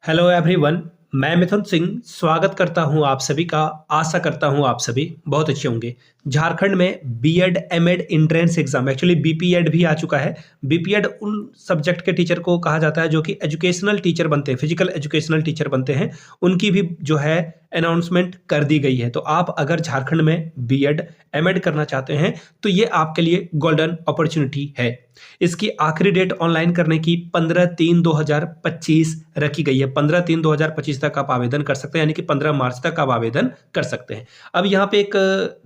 Hello everyone, मैं मिथुन सिंह स्वागत करता हूं आप सभी का। आशा करता हूं आप सभी बहुत अच्छे होंगे। झारखंड में BEd MEd entrance exam, actually BPEd भी आ चुका है। बीपीएड उन सब्जेक्ट के टीचर को कहा जाता है जो कि एजुकेशनल टीचर बनते हैं, फिजिकल एजुकेशनल टीचर बनते हैं। उनकी भी जो है अनाउंसमेंट कर दी गई है। तो आप अगर झारखंड में बीएड एमएड करना चाहते हैं तो ये आपके लिए गोल्डन अपॉर्चुनिटी है। इसकी आखिरी डेट ऑनलाइन करने की 15/3/2025 रखी गई है। 15/3/2025 तक आप आवेदन कर सकते हैं, यानी कि 15 मार्च तक आप आवेदन कर सकते हैं। अब यहाँ पे एक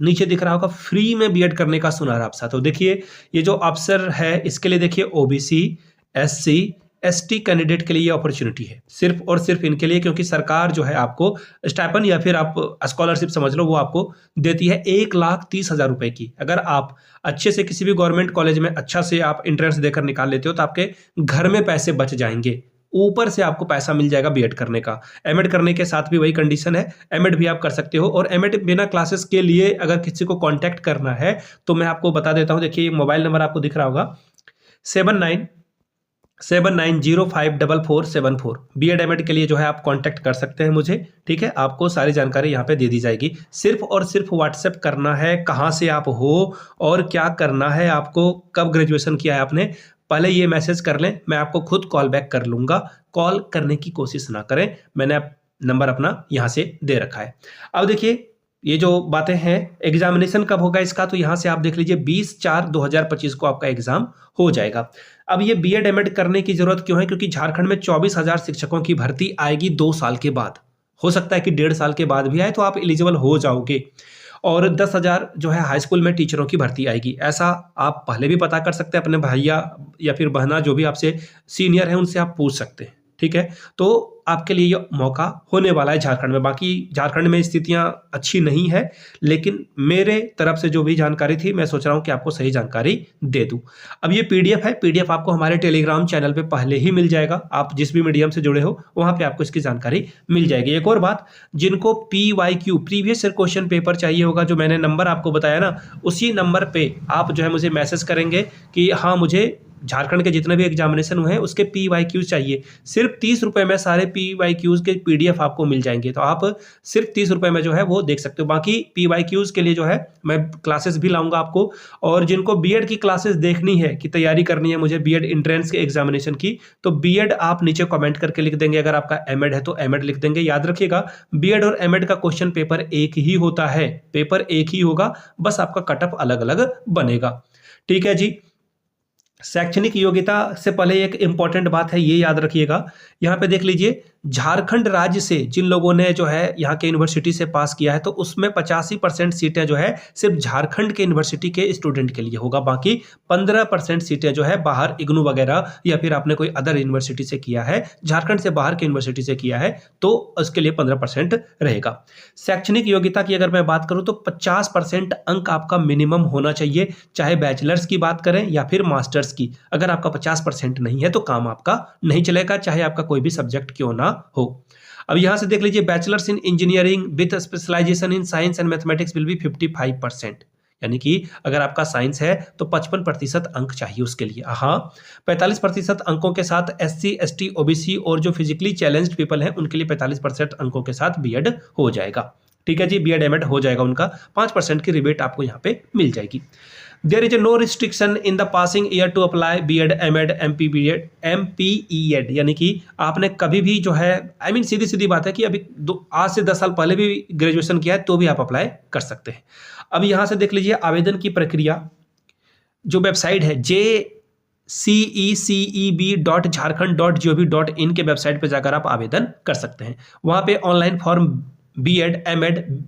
नीचे दिख रहा होगा फ्री में बीएड करने का सुनहरा अवसर। तो देखिए ये जो अवसर है इसके लिए देखिए ओबीसी, एससी, एसटी कैंडिडेट के लिए ये अपॉर्चुनिटी है, सिर्फ और सिर्फ इनके लिए, क्योंकि सरकार जो है आपको स्टाइपेंड या फिर आप स्कॉलरशिप समझ लो वो आपको देती है 1,30,000 रुपए की। अगर आप अच्छे से किसी भी गवर्नमेंट कॉलेज में अच्छा से आप एंट्रेंस देकर निकाल लेते हो तो आपके घर में पैसे बच जाएंगे, ऊपर से आपको पैसा मिल जाएगा बीएड करने का। एमएड करने के साथ भी वही कंडीशन है, एमएड भी आप कर सकते हो। और एमएड बिना क्लासेस के लिए अगर किसी को कांटेक्ट करना है तो मैं आपको बता देता हूं। देखिए मोबाइल नंबर आपको दिख रहा होगा 7970544474। बीएड एमएड के लिए जो है आप कांटेक्ट कर सकते हैं मुझे, ठीक है। आपको सारी जानकारी यहाँ पे दे दी जाएगी। सिर्फ और सिर्फ व्हाट्सएप करना है, कहाँ से आप हो और क्या करना है, आपको कब ग्रेजुएशन किया है आपने, पहले ये मैसेज कर लें। मैं आपको खुद कॉल बैक कर लूंगा, कॉल करने की कोशिश ना करें, मैंने नंबर अपना यहाँ से दे रखा है। अब देखिए ये जो बातें हैं, एग्जामिनेशन कब होगा इसका, तो यहाँ से आप देख लीजिए 20/4/2025 को आपका एग्जाम हो जाएगा। अब ये बीएड एमएड करने की जरूरत क्यों है, क्योंकि झारखंड में 24,000 शिक्षकों की भर्ती आएगी 2 साल के बाद। हो सकता है कि 1.5 साल के बाद भी आए तो आप एलिजिबल हो जाओगे। और 10,000 जो है हाई स्कूल में टीचरों की भर्ती आएगी। ऐसा आप पहले भी पता कर सकते हैं, अपने भैया या फिर बहना जो भी आपसे सीनियर है उनसे आप पूछ सकते हैं, ठीक है। तो आपके लिए ये मौका होने वाला है झारखंड में। बाकी झारखंड में स्थितियां अच्छी नहीं है, लेकिन मेरे तरफ से जो भी जानकारी थी मैं सोच रहा हूं कि आपको सही जानकारी दे दूं। अब ये पीडीएफ है, पीडीएफ आपको हमारे टेलीग्राम चैनल पे पहले ही मिल जाएगा। आप जिस भी मीडियम से जुड़े हो वहां पे आपको इसकी जानकारी मिल जाएगी। एक और बात, जिनको PYQ previous year question paper चाहिए होगा, जो मैंने नंबर आपको बताया ना, उसी नंबर पे आप जो है मुझे मैसेज करेंगे कि हाँ मुझे झारखंड के जितने भी एग्जामिनेशन हुए हैं उसके पीवाईक्यूज चाहिए। सिर्फ 30 रुपए में सारे पीवाईक्यूज के पीडीएफ आपको मिल जाएंगे। तो आप सिर्फ 30 रुपए में जो है वो देख सकते हो। बाकी पीवाईक्यूज के लिए जो है मैं क्लासेस भी लाऊंगा आपको। और जिनको बीएड की क्लासेस देखनी है, कि तैयारी करनी है मुझे बीएड एंट्रेंस के एग्जामिनेशन की, तो बीएड आप नीचे कमेंट करके लिख देंगे। अगर आपका एमएड है तो एमएड लिख देंगे। याद रखिएगा बीएड और एमएड का क्वेश्चन पेपर एक ही होता है, पेपर एक ही होगा, बस आपका कटअप अलग अलग बनेगा, ठीक है जी। शैक्षणिक योग्यता से पहले एक इंपॉर्टेंट बात है, ये याद रखिएगा। यहाँ पे देख लीजिए, झारखंड राज्य से जिन लोगों ने जो है यहाँ के यूनिवर्सिटी से पास किया है तो उसमें 85% सीटें जो है सिर्फ झारखंड के यूनिवर्सिटी के स्टूडेंट के लिए होगा। बाकी 15% सीटें जो है बाहर इग्नू वगैरह या फिर आपने कोई अदर यूनिवर्सिटी से किया है, झारखंड से बाहर के यूनिवर्सिटी से किया है, तो उसके लिए 15% रहेगा। शैक्षणिक योग्यता की अगर मैं बात करूँ तो 50% अंक आपका मिनिमम होना चाहिए, चाहे बैचलर्स की बात करें या फिर मास्टर्स की। अगर आपका 50% नहीं है तो काम आपका नहीं चलेगा, चाहे आपका कोई भी सब्जेक्ट क्यों ना हो। अब यहां से देख लीजिए, bachelors in engineering with specialization in science and mathematics will be 55%, यानी कि अगर आपका साइंस है तो 55% अंक चाहिए उसके लिए। हाँ, 45% अंकों के साथ एससी, एसटी, ओबीसी और जो फिजिकली चैलेंज्ड पीपल हैं उनके लिए 45% अंकों के साथ बीएड हो जाएगा, ठीक है जी। बीएड एमएड हो जाएगा उनका, 5% की रिबेट आपको यहाँ पे मिल जाएगी। There is no restriction in the passing year to apply BEd MEd MPEd, यानी कि आपने कभी भी जो है सीधी सीधी बात है कि अभी आज से 10 साल पहले भी ग्रेजुएशन किया है तो भी आप अप्लाई कर सकते हैं। अब यहाँ से देख लीजिए आवेदन की प्रक्रिया, जो वेबसाइट है jceceb.jharkhand.gov.in के वेबसाइट पर जाकर आप आवेदन कर सकते हैं। वहां पे online form BEd MEd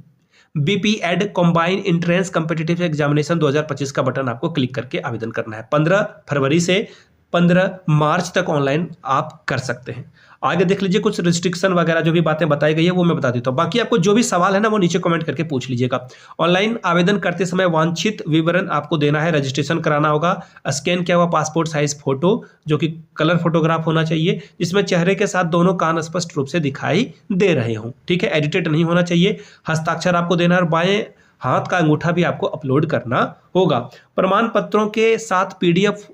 BPEd combine entrance competitive examination 2025 का बटन आपको क्लिक करके आवेदन करना है। 15 फरवरी से 15 मार्च तक ऑनलाइन आप कर सकते हैं। आगे देख लीजिए कुछ रिस्ट्रिक्शन वगैरह जो भी बातें बताई गई है वो मैं बता देता हूँ। बाकी आपको जो भी सवाल है ना वो नीचे कमेंट करके पूछ लीजिएगा। ऑनलाइन आवेदन करते समय वांछित विवरण आपको देना है, रजिस्ट्रेशन कराना होगा। स्कैन किया हुआ पासपोर्ट साइज फोटो जो कि कलर फोटोग्राफ होना चाहिए, जिसमें चेहरे के साथ दोनों कान स्पष्ट रूप से दिखाई दे रहे हों, ठीक है। एडिटेड नहीं होना चाहिए। हस्ताक्षर आपको देना है और बाएं हाथ का अंगूठा भी आपको अपलोड करना होगा। प्रमाण पत्रों के साथ पीडीएफ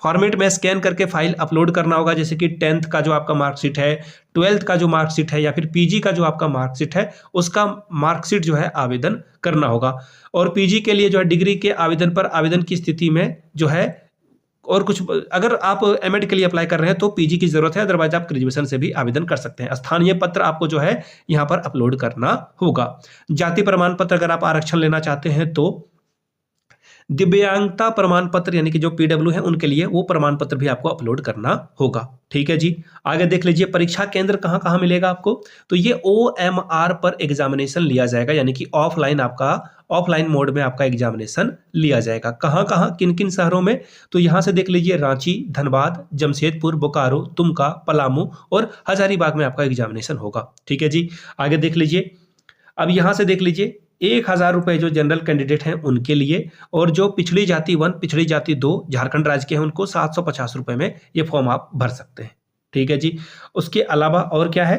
फॉर्मेट में स्कैन करके फाइल अपलोड करना होगा, जैसे कि 10th का जो आपका मार्कशीट है, 12th का जो मार्कशीट है, या फिर पीजी का जो आपका मार्कशीट है उसका मार्कशीट जो है आवेदन करना होगा। और पीजी के लिए जो है डिग्री के आवेदन पर आवेदन की स्थिति में जो है और कुछ, अगर आप एमएड के लिए अप्लाई कर रहे हैं तो पीजी की जरूरत है, अदरवाइज आप ग्रेजुएशन से भी आवेदन कर सकते हैं। स्थानीय पत्र आपको जो है यहाँ पर अपलोड करना होगा। जाति प्रमाण पत्र अगर आप आरक्षण लेना चाहते हैं तो दिव्यांगता प्रमाण पत्र यानी कि जो पीडब्ल्यू है उनके लिए वो प्रमाण पत्र भी आपको अपलोड करना होगा। ठीक है जी, आगे देख लीजिए परीक्षा केंद्र कहाँ कहाँ मिलेगा आपको। तो ये OMR पर एग्जामिनेशन लिया जाएगा, यानी कि ऑफलाइन मोड में आपका एग्जामिनेशन लिया जाएगा। कहाँ कहाँ किन किन शहरों में, तो यहाँ से देख लीजिए रांची, धनबाद, जमशेदपुर, बोकारो, दुमका, पलामू और हजारीबाग में आपका एग्जामिनेशन होगा। ठीक है जी, आगे देख लीजिए। अब यहाँ से देख लीजिए 1000 रुपये जो जनरल कैंडिडेट हैं उनके लिए, और जो पिछड़ी जाति 1, पिछड़ी जाति 2 झारखंड राज्य के हैं उनको 750 रुपये में ये फॉर्म आप भर सकते हैं। ठीक है जी, उसके अलावा और क्या है,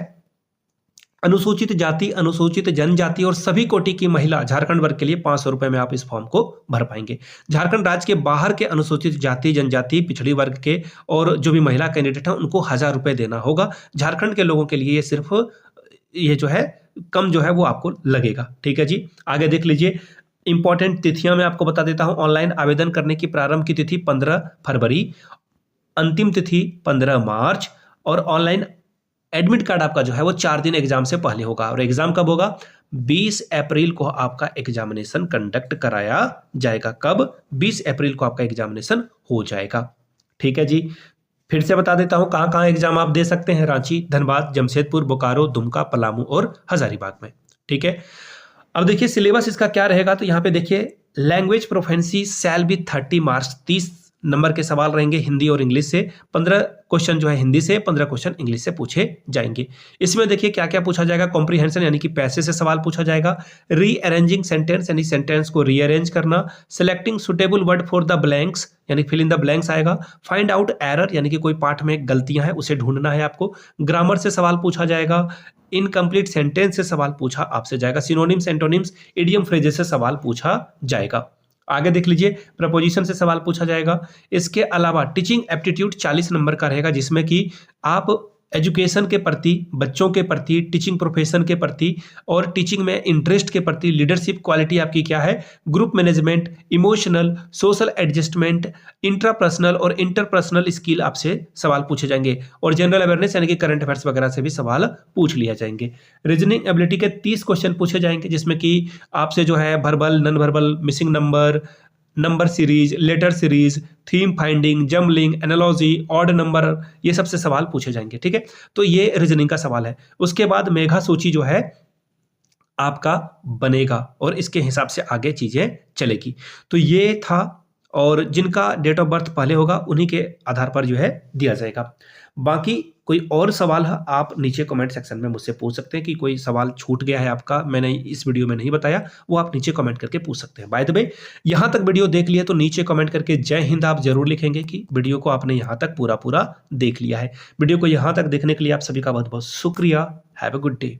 अनुसूचित जाति, अनुसूचित जनजाति और सभी कोटि की महिला झारखंड वर्ग के लिए 500 रुपये में आप इस फॉर्म को भर पाएंगे। झारखंड राज्य के बाहर के अनुसूचित जाति, जनजाति, पिछड़ी वर्ग के और जो भी महिला कैंडिडेट हैं उनको 1000 रुपये देना होगा। झारखंड के लोगों के लिए ये सिर्फ ये जो है कम जो है वो आपको लगेगा। ठीक है जी, आगे देख लीजिए। इंपॉर्टेंट तिथियां मैं आपको बता देता हूं। ऑनलाइन आवेदन करने की प्रारंभ की तिथि 15 फरवरी, अंतिम तिथि 15 मार्च, और ऑनलाइन एडमिट कार्ड आपका जो है वो 4 दिन एग्जाम से पहले होगा। और एग्जाम कब होगा, 20 अप्रैल को आपका एग्जामिनेशन कंडक्ट कराया जाएगा। कब, 20 अप्रैल को आपका एग्जामिनेशन हो जाएगा। ठीक है जी, फिर से बता देता हूं कहां कहां एग्जाम आप दे सकते हैं। रांची, धनबाद, जमशेदपुर, बोकारो, दुमका, पलामू और हजारीबाग में। ठीक है, अब देखिए सिलेबस इसका क्या रहेगा। तो यहाँ पे देखिए language proficiency shall be 30 marks, 30 number के सवाल रहेंगे हिंदी और इंग्लिश से। 15 क्वेश्चन जो है हिंदी से, 15 क्वेश्चन इंग्लिश से पूछे जाएंगे। इसमें देखिए क्या क्या पूछा जाएगा। कॉम्प्रीहेंशन यानी कि पैसे से सवाल पूछा जाएगा। रीअरेंजिंग सेंटेंस यानी सेंटेंस को रीअरेंज करना। Selecting suitable word for the blanks यानी फिल इन द ब्लैंक्स आएगा। फाइंड आउट एरर यानी कि कोई पाठ में गलतियां हैं उसे ढूंढना है आपको। ग्रामर से सवाल पूछा जाएगा। इनकम्प्लीट सेंटेंस से सवाल पूछा आपसे जाएगा। सिनोनिम्स, एंटोनिम्स, इडियम फ्रेजेस से सवाल पूछा जाएगा। आगे देख लीजिए प्रपोजिशन से सवाल पूछा जाएगा। इसके अलावा टीचिंग एप्टीट्यूड 40 नंबर का रहेगा, जिसमें कि आप एजुकेशन के प्रति, बच्चों के प्रति, टीचिंग प्रोफेशन के प्रति और टीचिंग में इंटरेस्ट के प्रति, लीडरशिप क्वालिटी आपकी क्या है, group management, emotional, social adjustment, intrapersonal और इंटरपर्सनल स्किल आपसे सवाल पूछे जाएंगे। और जनरल अवेयरनेस यानी कि करंट अफेयर्स वगैरह से भी सवाल पूछ लिया जाएंगे। रीजनिंग एबिलिटी के 30 क्वेश्चन पूछे जाएंगे, जिसमें कि आपसे जो है verbal, non verbal, missing number series, letter series, theme finding, jumbling, analogy, odd number, ये सबसे सवाल पूछे जाएंगे। ठीक है, तो ये रीजनिंग का सवाल है। उसके बाद मेघा सूची जो है आपका बनेगा और इसके हिसाब से आगे चीजें चलेगी। तो ये था, और जिनका डेट ऑफ बर्थ पहले होगा उन्हीं के आधार पर जो है दिया जाएगा। बाकी कोई और सवाल है आप नीचे कमेंट सेक्शन में मुझसे पूछ सकते हैं कि कोई सवाल छूट गया है आपका, मैंने इस वीडियो में नहीं बताया, वो आप नीचे कमेंट करके पूछ सकते हैं। बाय द वे, यहाँ तक वीडियो देख लिया तो नीचे कमेंट करके जय हिंद आप जरूर लिखेंगे कि वीडियो को आपने यहाँ तक पूरा देख लिया है। वीडियो को यहाँ तक देखने के लिए आप सभी का बहुत बहुत शुक्रिया। Have a good day.